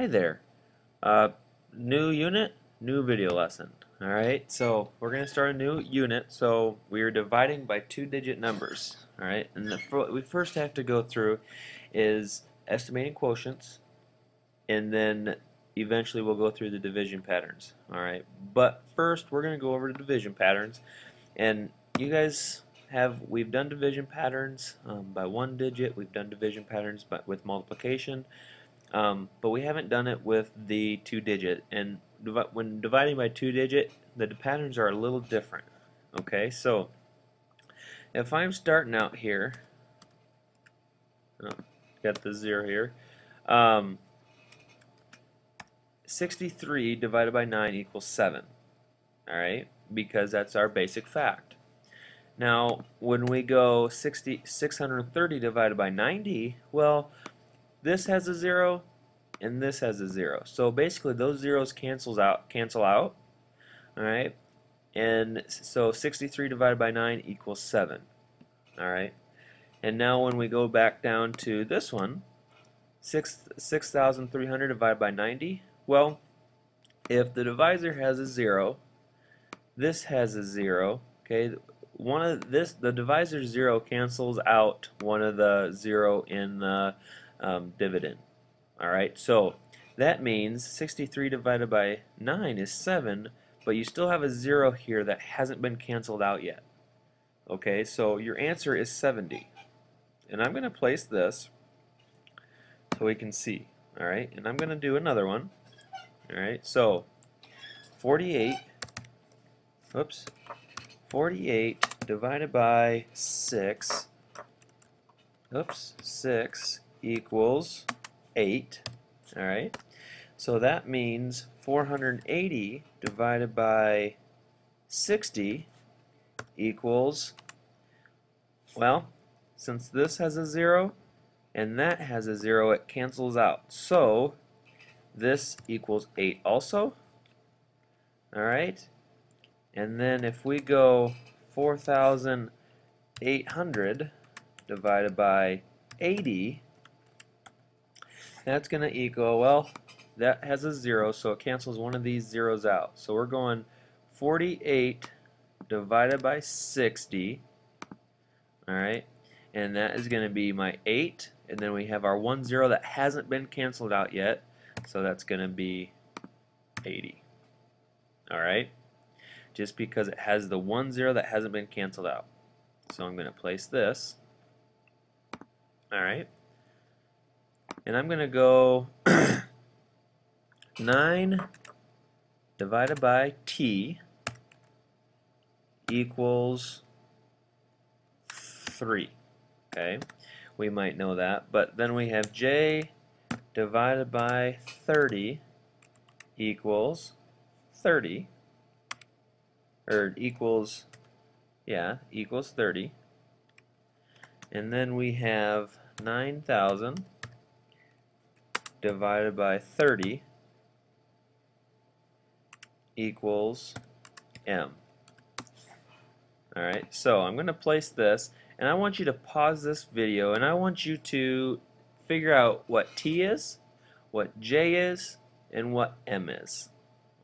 Hi there. Uh, New unit, new video lesson. Alright, so we're going to start a new unit. So we are dividing by two-digit numbers. Alright, and what we first have to go through is estimating quotients, and then eventually we'll go through the division patterns. Alright, but first we're going to go over the division patterns. And you guys we've done division patterns by one digit, we've done division patterns with multiplication. But we haven't done it with the two-digit, and when dividing by two-digit, the patterns are a little different. Okay, so if I'm starting out here, got the 0 here, 63 divided by 9 equals 7. Alright, because that's our basic fact. Now, when we go 630 divided by 90, well, this has a 0 and this has a 0. So basically those zeros cancel out. Alright? And so 63 divided by 9 equals 7. Alright? And now when we go back down to this one, 6,300 divided by 90, well, if the divisor has a 0, this has a 0, okay? The divisor 0 cancels out one of the 0 in the dividend. Alright, so that means 63 divided by 9 is 7, but you still have a 0 here that hasn't been canceled out yet. Okay, so your answer is 70. And I'm going to place this so we can see. Alright, and I'm going to do another one. Alright, so 48 divided by 6 equals 8. Alright, so that means 480 divided by 60 equals, well, since this has a 0 and that has a 0, it cancels out. So this equals 8 also. Alright, and then if we go 4,800 divided by 80, that's going to equal, well, that has a 0, so it cancels one of these zeros out. So we're going 48 divided by 60, alright, and that is going to be my 8, and then we have our 1 0 that hasn't been canceled out yet, so that's going to be 80. Alright, just because it has the 1 0 that hasn't been canceled out. So I'm going to place this. Alright, and I'm going to go 9 divided by t equals 3. Okay, we might know that, but then we have j divided by 30 equals 30, or equals 30. And then we have 9,000 divided by 30 equals m. Alright, so I'm going to place this, and I want you to pause this video, and I want you to figure out what t is, what j is, and what m is.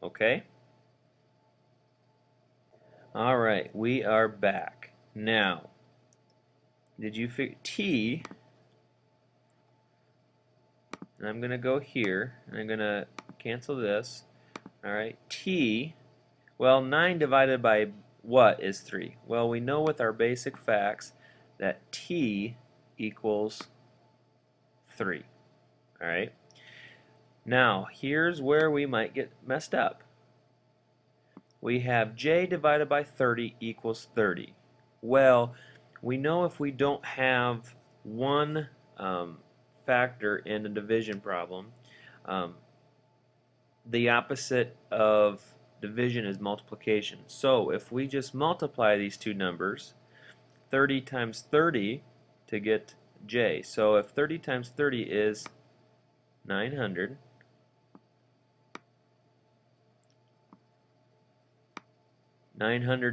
Okay? Alright, we are back. Now, did you figure t, and I'm going to go here, and I'm going to cancel this. Alright, t, well, 9 divided by what is 3? Well, we know with our basic facts that t equals 3. Alright, now here's where we might get messed up. We have j divided by 30 equals 30. Well, we know if we don't have one factor in a division problem, the opposite of division is multiplication. So if we just multiply these two numbers, 30 times 30 to get j. So if 30 times 30 is 900,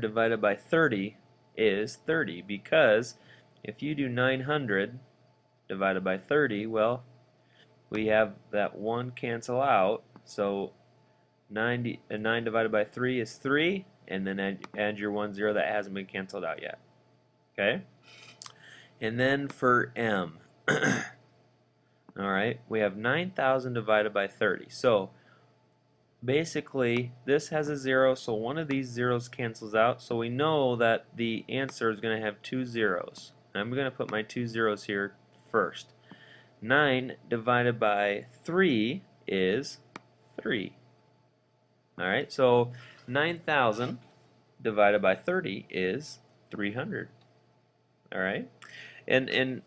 divided by 30 is 30, because if you do 900 divided by 30, well, we have that 1 cancel out, so 9 divided by 3 is 3, and then add your 1 0 that hasn't been canceled out yet. Okay? And then for m, alright, we have 9,000 divided by 30. So basically, this has a 0, so one of these zeros cancels out, so we know that the answer is going to have 2 zeros. I'm going to put my 2 zeros here first. 9 divided by 3 is 3. Alright, so 9,000 divided by 30 is 300. Alright, and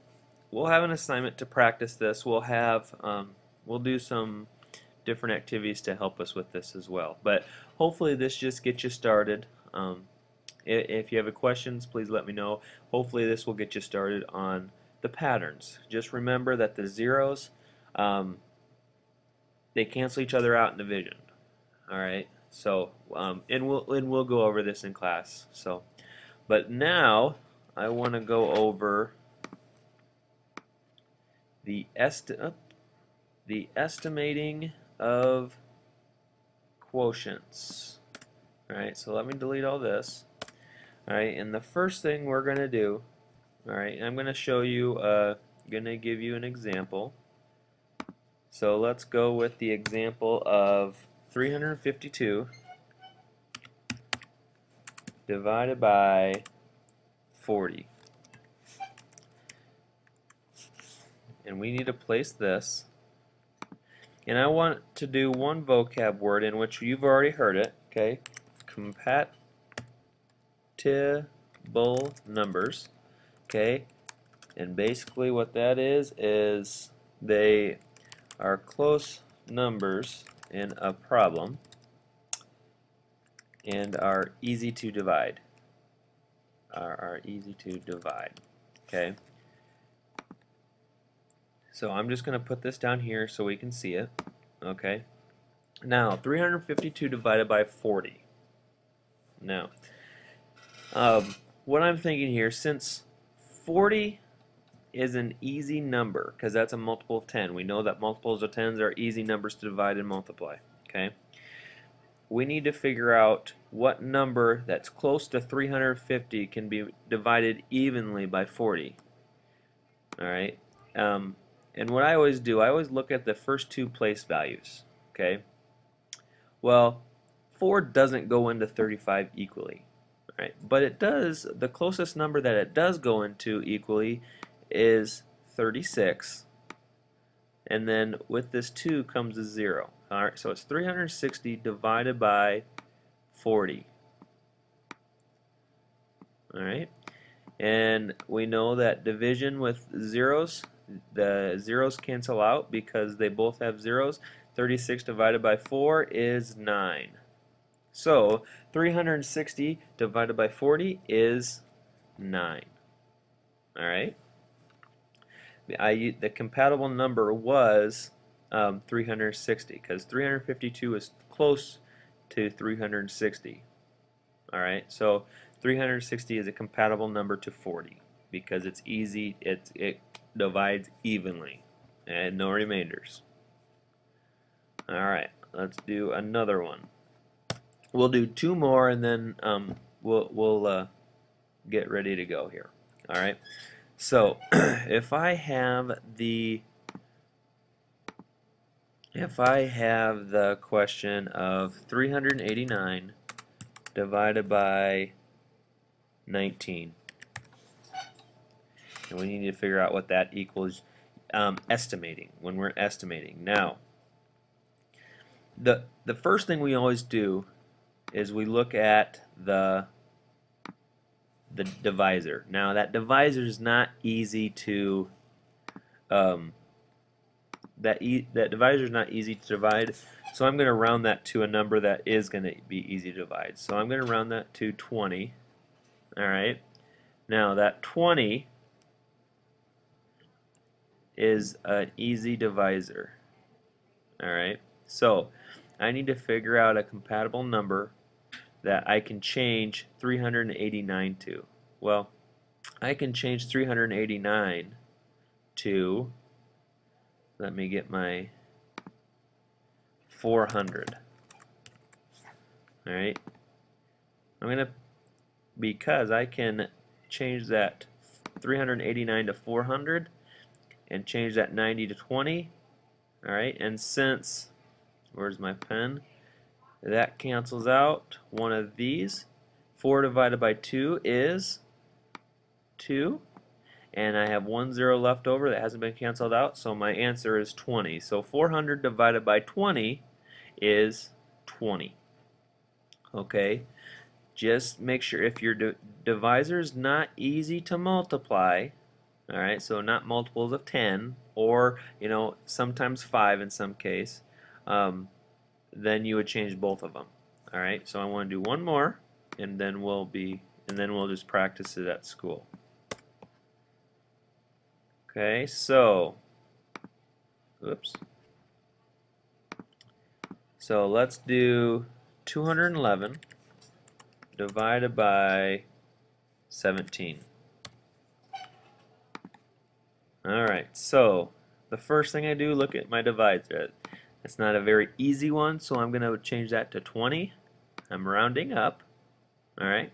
we'll have an assignment to practice this. We'll do some different activities to help us with this as well. But hopefully this just gets you started. If you have questions, please let me know. Hopefully this will get you started on the patterns. Just remember that the zeros, they cancel each other out in division. All right. So and we'll go over this in class. So, but now I want to go over the estimating of quotients. Alright, so let me delete all this. Alright, and the first thing we're going to do, alright, I'm going to show you, going to give you an example. So let's go with the example of 352 divided by 40. And we need to place this. And I want to do one vocab word in which you've already heard it, okay? Compatible numbers, okay? And basically what that is they are close numbers in a problem and are easy to divide. Are easy to divide, okay? So I'm just going to put this down here so we can see it. Okay. Now 352 divided by 40. Now, what I'm thinking here, since 40 is an easy number, because that's a multiple of 10. We know that multiples of 10s are easy numbers to divide and multiply. Okay. We need to figure out what number that's close to 350 can be divided evenly by 40. All right. And what I always do, I always look at the first two place values. Okay. Well, 4 doesn't go into 35 equally, right? But it does. The closest number that it does go into equally is 36, and then with this 2 comes a 0. All right. So it's 360 divided by 40. All right. And we know that division with zeros, the zeros cancel out because they both have zeros. 36 divided by 4 is 9. So 360 divided by 40 is 9. Alright? The compatible number was 360 because 352 is close to 360. Alright? So 360 is a compatible number to 40 because it's easy, it divides evenly and no remainders. Alright, let's do another one. We'll do 2 more and then we'll get ready to go here. Alright, so if I have the question of 389 divided by 19. And we need to figure out what that equals estimating, when we're estimating. Now, the first thing we always do is we look at the divisor. Now, that divisor is not easy to that divisor is not easy to divide, so I'm going to round that to a number that is going to be easy to divide. So I'm going to round that to 20. Alright, now that 20 is an easy divisor. Alright, so I need to figure out a compatible number that I can change 389 to. Well, I can change 389 to let me get my 400. Alright, because I can change that 389 to 400 and change that 90 to 20. Alright, and since, where's my pen? That cancels out one of these. 4 divided by 2 is 2. And I have 1 0 left over that hasn't been canceled out, so my answer is 20. So 400 divided by 20 is 20. Okay, just make sure if your divisor is not easy to multiply, alright, so not multiples of 10, or sometimes 5 in some case, then you would change both of them. Alright, so I want to do one more, and then we'll just practice it at school. Okay, so oops. So let's do 211 divided by 17. Alright, so the first thing I do, look at my divisor. It's not a very easy one, so I'm going to change that to 20. I'm rounding up. Alright,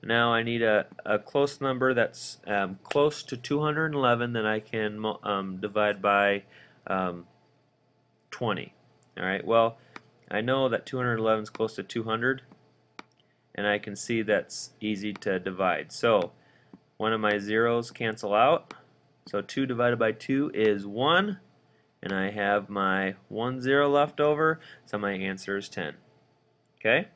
now I need a close number that's close to 211 that I can divide by 20. Alright, well, I know that 211 is close to 200, and I can see that's easy to divide. So one of my zeros cancel out. So 2 divided by 2 is 1, and I have my 1 0 left over, so my answer is 10. Okay?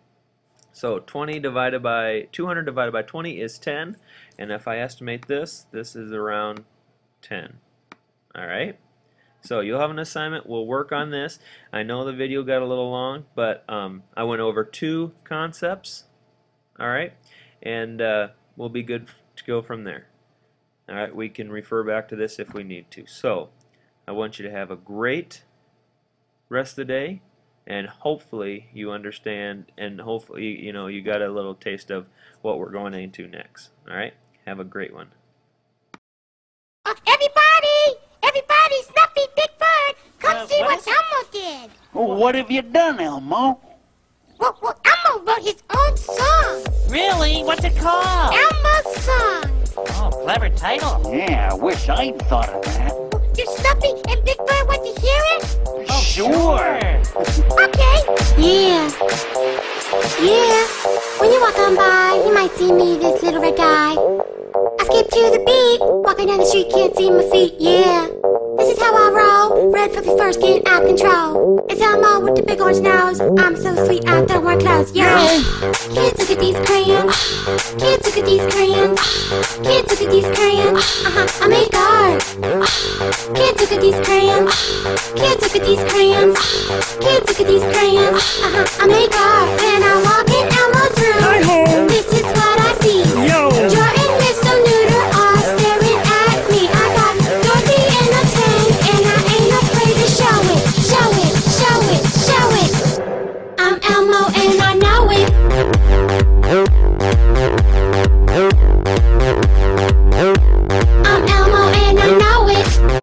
So 200 divided by 20 is 10, and if I estimate this is around 10. Alright? So you'll have an assignment. We'll work on this. I know the video got a little long, but I went over 2 concepts. Alright? And we'll be good to go from there. Alright, we can refer back to this if we need to. So I want you to have a great rest of the day, and hopefully you understand, and hopefully you got a little taste of what we're going into next. Alright? Have a great one. Everybody, Snuffy, Big Bird, come see what Elmo did. Oh, what have you done, Elmo? Well, Elmo wrote his own song. Really? What's it called? Elmo's Song. Oh, clever title. Yeah, I wish I'd thought of that. Do Snuffy and Big Bird want to hear it? Oh, Sure. Okay. Yeah. When you're walking by, you might see me, this little red guy. I skip to the beat, walking down the street, can't see my feet, yeah. This is how I roll, red fluffy fur, skin out control. It's Elmo with the big orange nose, I'm so sweet, I don't wear clothes, yeah. Kids, look at these crayons. Kids, look at these crayons. Kids, look at these crayons. I make art. Kids, look at these crayons. Kids, look at these crayons. Kids, look at these crayons. I make art.